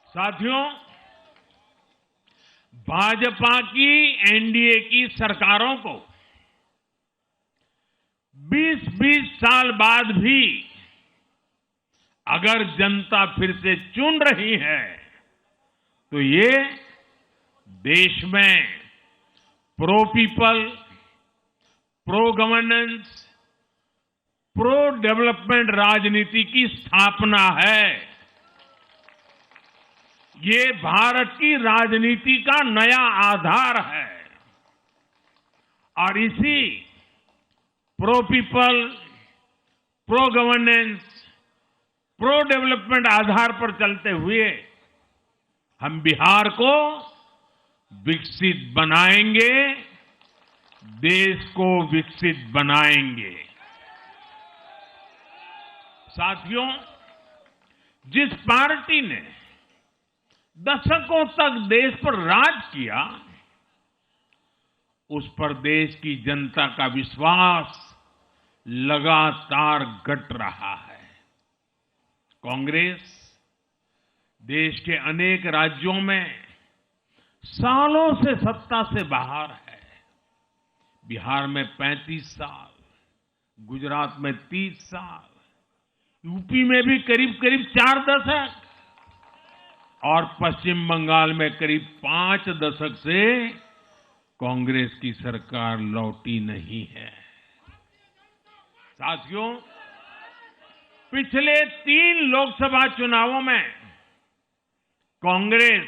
साथियों, भाजपा की एनडीए की सरकारों को 20-20 साल बाद भी अगर जनता फिर से चुन रही है तो ये देश में pro people, pro governance, pro development राजनीति की स्थापना है। ये भारत की राजनीति का नया आधार है और इसी pro people, pro governance, pro development आधार पर चलते हुए हम बिहार को विकसित बनाएंगे, देश को विकसित बनाएंगे। साथियों, जिस पार्टी ने दशकों तक देश पर राज किया, उस पर देश की जनता का विश्वास लगातार घट रहा है। कांग्रेस देश के अनेक राज्यों में सालों से सत्ता से बाहर है। बिहार में 35 साल, गुजरात में 30 साल, यूपी में भी करीब करीब 4 दशक और पश्चिम बंगाल में करीब 5 दशक से कांग्रेस की सरकार लौटी नहीं है। साथियों, पिछले 3 लोकसभा चुनावों में कांग्रेस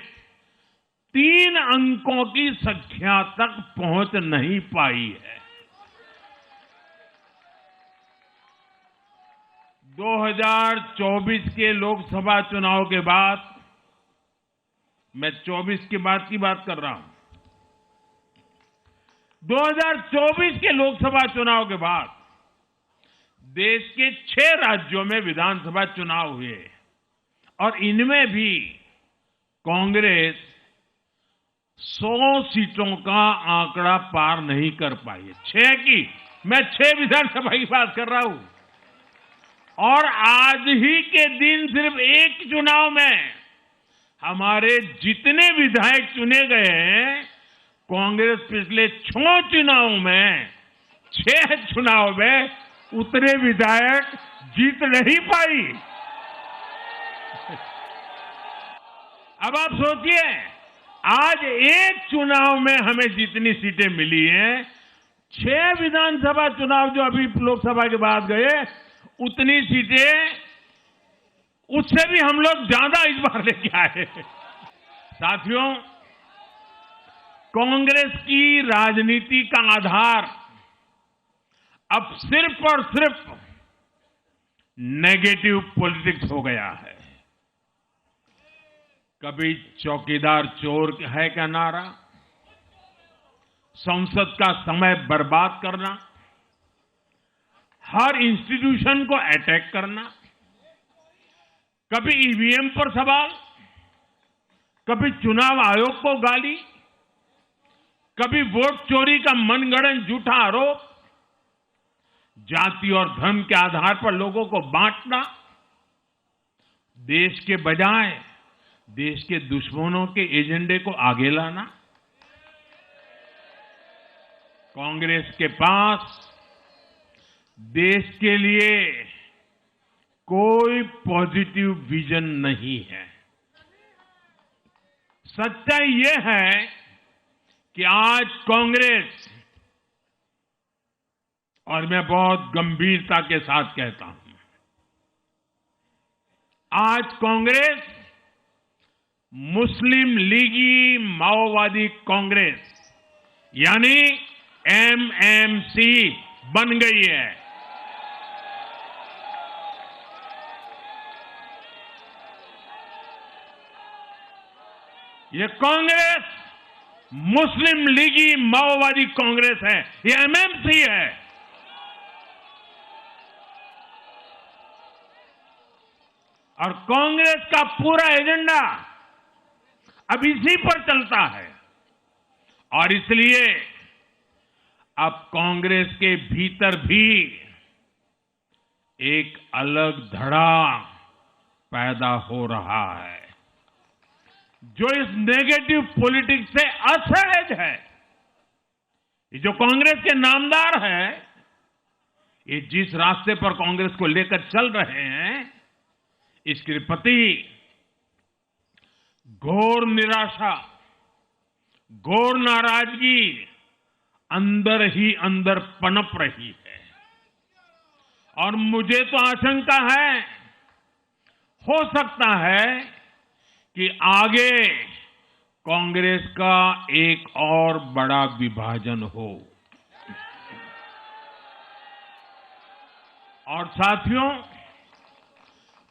3 अंकों की संख्या तक पहुंच नहीं पाई है। 2024 के लोकसभा चुनाव के बाद, मैं 24 के बाद की बात कर रहा हूं, 2024 के लोकसभा चुनाव के बाद देश के 6 राज्यों में विधानसभा चुनाव हुए और इनमें भी कांग्रेस 100 सीटों का आंकड़ा पार नहीं कर पाई है। 6 की, मैं 6 विधानसभा की बात कर रहा हूं और आज ही के दिन सिर्फ एक चुनाव में हमारे जितने विधायक चुने गए हैं, कांग्रेस पिछले 6 चुनावों में 6 चुनाव में उतने विधायक जीत नहीं पाई। अब आप सोचिए, आज एक चुनाव में हमें जितनी सीटें मिली हैं, 6 विधानसभा चुनाव जो अभी लोकसभा के बाद गए, उतनी सीटें उससे भी हम लोग ज्यादा इस बार लेके आए। साथियों, कांग्रेस की राजनीति का आधार अब सिर्फ और सिर्फ नेगेटिव पॉलिटिक्स हो गया है। कभी चौकीदार चोर है का नारा, संसद का समय बर्बाद करना, हर इंस्टीट्यूशन को अटैक करना, कभी ईवीएम पर सवाल, कभी चुनाव आयोग को गाली, कभी वोट चोरी का मनगढ़ंत झूठा आरोप, जाति और धर्म के आधार पर लोगों को बांटना, देश के बजाय देश के दुश्मनों के एजेंडे को आगे लाना। कांग्रेस के पास देश के लिए कोई पॉजिटिव विजन नहीं है। सच्चाई यह है कि आज कांग्रेस, और मैं बहुत गंभीरता के साथ कहता हूं, आज कांग्रेस मुस्लिम लीगी माओवादी कांग्रेस यानी एमएमसी बन गई है। ये कांग्रेस मुस्लिम लीगी माओवादी कांग्रेस है, ये एमएमसी है। और कांग्रेस का पूरा एजेंडा अब इसी पर चलता है और इसलिए अब कांग्रेस के भीतर भी एक अलग धड़ा पैदा हो रहा है। जो इस नेगेटिव पॉलिटिक्स से असहज है, ये जो कांग्रेस के नामदार है, ये जिस रास्ते पर कांग्रेस को लेकर चल रहे हैं, इसके प्रति घोर निराशा, घोर नाराजगी अंदर ही अंदर पनप रही है। और मुझे तो आशंका है, हो सकता है कि आगे कांग्रेस का एक और बड़ा विभाजन हो। और साथियों,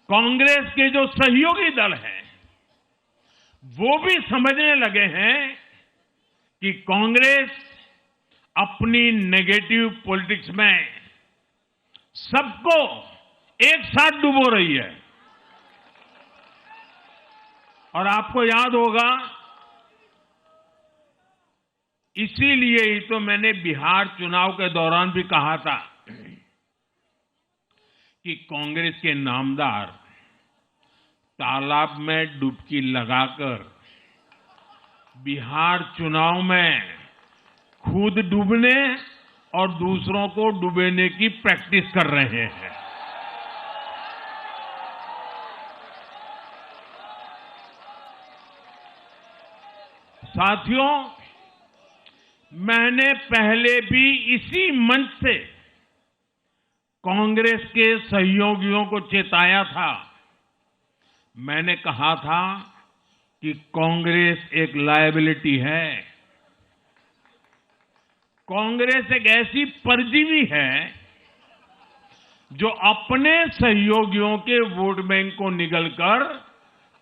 कांग्रेस के जो सहयोगी दल हैं, वो भी समझने लगे हैं कि कांग्रेस अपनी नेगेटिव पॉलिटिक्स में सबको एक साथ डुबो रही है। और आपको याद होगा, इसीलिए ही तो मैंने बिहार चुनाव के दौरान भी कहा था कि कांग्रेस के नामदार तालाब में डुबकी लगाकर बिहार चुनाव में खुद डूबने और दूसरों को डुबेने की प्रैक्टिस कर रहे हैं। साथियों, मैंने पहले भी इसी मंच से कांग्रेस के सहयोगियों को चेताया था। मैंने कहा था कि कांग्रेस एक लायबिलिटी है। कांग्रेस एक ऐसी परजीवी है जो अपने सहयोगियों के वोट बैंक को निगलकर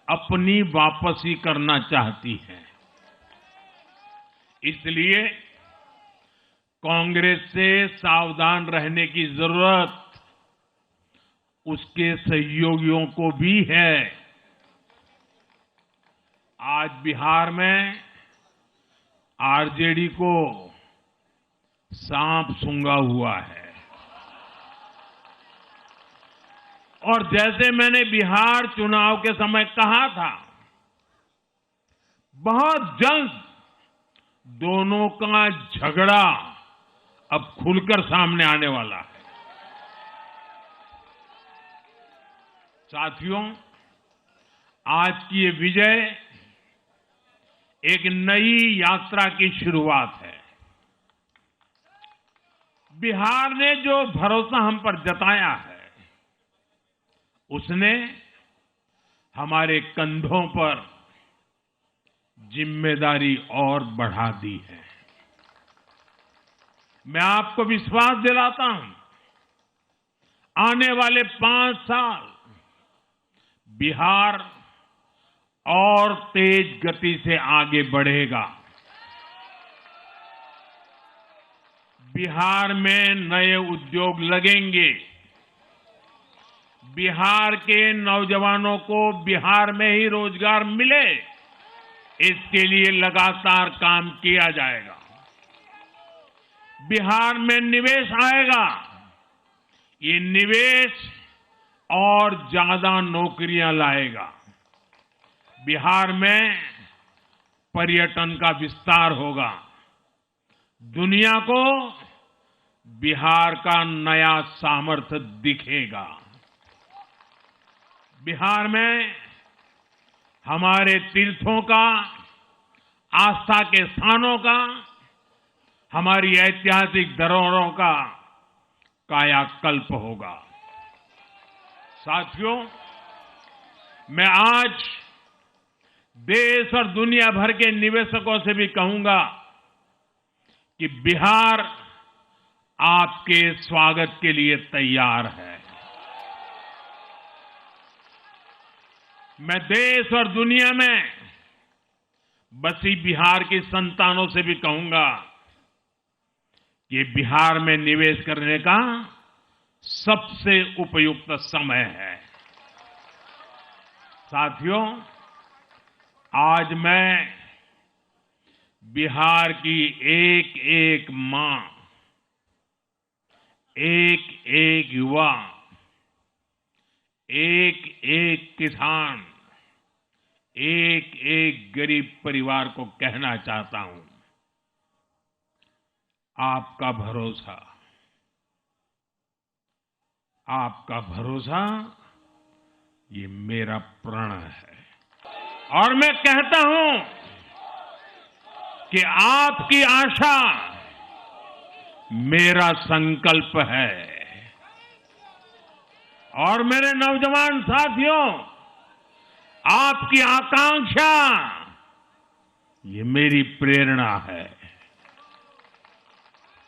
अपनी वापसी करना चाहती है। इसलिए कांग्रेस से सावधान रहने की जरूरत उसके सहयोगियों को भी है। आज बिहार में आरजेडी को सांप सूंघा हुआ है। और जैसे मैंने बिहार चुनाव के समय कहा था, बहुत जल्द दोनों का झगड़ा अब खुलकर सामने आने वाला है। साथियों, आज की ये विजय एक नई यात्रा की शुरुआत है। बिहार ने जो भरोसा हम पर जताया है, उसने हमारे कंधों पर जिम्मेदारी और बढ़ा दी है। मैं आपको विश्वास दिलाता हूं, आने वाले 5 साल बिहार और तेज गति से आगे बढ़ेगा। बिहार में नए उद्योग लगेंगे। बिहार के नौजवानों को बिहार में ही रोजगार मिले, इसके लिए लगातार काम किया जाएगा। बिहार में निवेश आएगा। ये निवेश और ज्यादा नौकरियां लाएगा। बिहार में पर्यटन का विस्तार होगा। दुनिया को बिहार का नया सामर्थ्य दिखेगा। बिहार में हमारे तीर्थों का, आस्था के स्थानों का, हमारी ऐतिहासिक धरोहरों का कायाकल्प होगा। साथियों, मैं आज देश और दुनिया भर के निवेशकों से भी कहूंगा कि बिहार आपके स्वागत के लिए तैयार है। मैं देश और दुनिया में बसी बिहार की संतानों से भी कहूंगा कि बिहार में निवेश करने का सबसे उपयुक्त समय है। साथियों, आज मैं बिहार की एक एक मां, एक एक युवा, एक एक किसान, एक एक गरीब परिवार को कहना चाहता हूं, आपका भरोसा ये मेरा प्रण है। और मैं कहता हूं कि आपकी आशा मेरा संकल्प है। और मेरे नौजवान साथियों, आपकी आकांक्षा ये मेरी प्रेरणा है।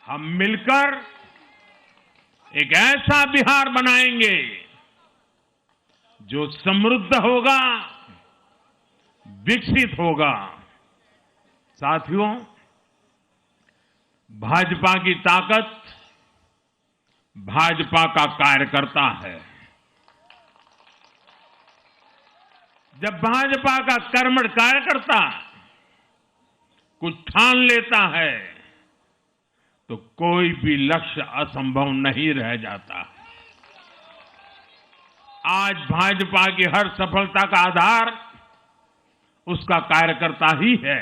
हम मिलकर एक ऐसा बिहार बनाएंगे जो समृद्ध होगा, विकसित होगा। साथियों, भाजपा की ताकत भाजपा का कार्यकर्ता है। जब भाजपा का कर्मठ कार्यकर्ता कुछ ठान लेता है तो कोई भी लक्ष्य असंभव नहीं रह जाता। आज भाजपा की हर सफलता का आधार उसका कार्यकर्ता ही है।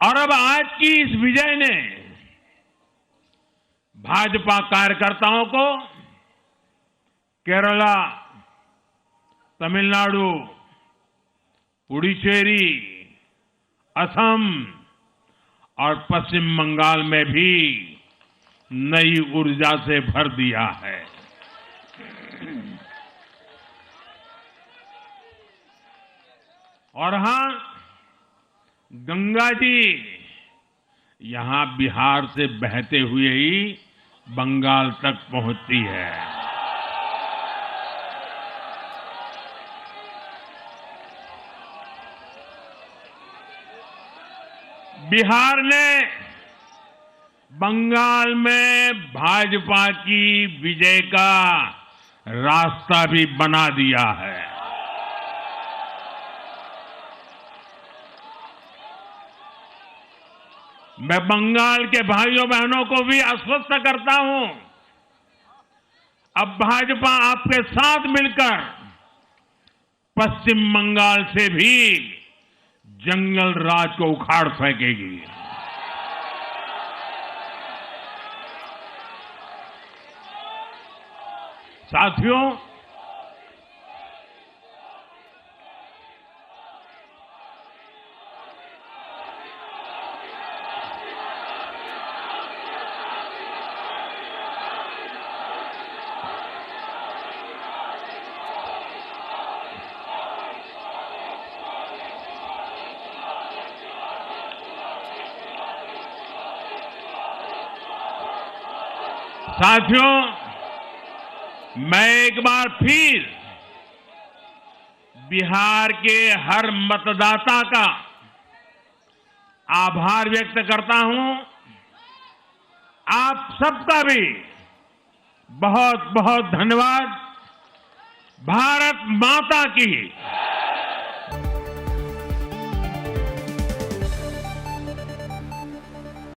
और अब आज की इस विजय ने भाजपा कार्यकर्ताओं को केरला, तमिलनाडु, पुडुचेरी, असम और पश्चिम बंगाल में भी नई ऊर्जा से भर दिया है। और हां, गंगा जी यहां बिहार से बहते हुए ही बंगाल तक पहुंचती है। बिहार ने बंगाल में भाजपा की विजय का रास्ता भी बना दिया है। मैं बंगाल के भाइयों बहनों को भी आश्वस्त करता हूं, अब भाजपा आपके साथ मिलकर पश्चिम बंगाल से भी जंगल राज को उखाड़ फेंकेगी। साथियों, मैं एक बार फिर बिहार के हर मतदाता का आभार व्यक्त करता हूं। आप सबका भी बहुत बहुत धन्यवाद। भारत माता की